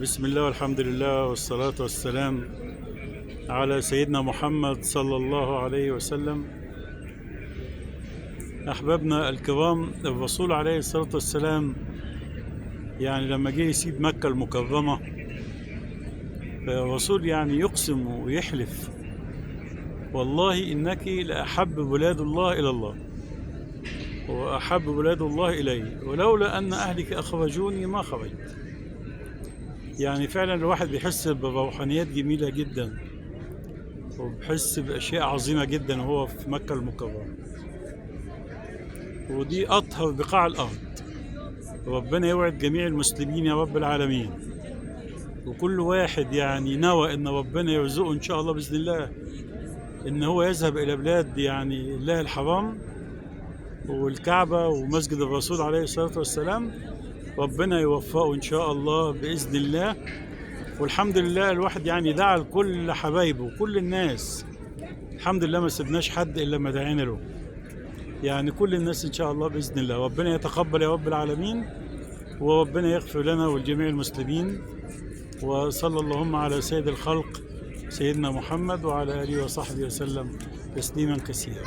بسم الله والحمد لله والصلاة والسلام على سيدنا محمد صلى الله عليه وسلم. أحبابنا الكرام، الرسول عليه الصلاة والسلام يعني لما جه يسيب مكة المكرمة، الرسول يعني يقسم ويحلف: والله إنك لأحب بلاد الله إلى الله وأحب بلاد الله إلي، ولولا أن أهلك أخرجوني ما خرجت. يعني فعلا الواحد بيحس بروحانيات جميلة جدا، وبحس بأشياء عظيمة جدا وهو في مكة المكرمة، ودي أطهر بقاع الأرض. ربنا يوعد جميع المسلمين يا رب العالمين، وكل واحد يعني نوى إن ربنا يرزقه إن شاء الله بإذن الله إن هو يذهب إلى بلاد يعني الله الحرام والكعبة ومسجد الرسول عليه الصلاة والسلام، ربنا يوفقه إن شاء الله بإذن الله. والحمد لله الواحد يعني دعا لكل حبايبه وكل الناس، الحمد لله ما سبناش حد إلا ما دعينا له، يعني كل الناس إن شاء الله بإذن الله. ربنا يتقبل يا رب العالمين، وربنا يغفر لنا ولجميع المسلمين. وصلى اللهم على سيد الخلق سيدنا محمد وعلى آله وصحبه وسلم تسليما كثيرا.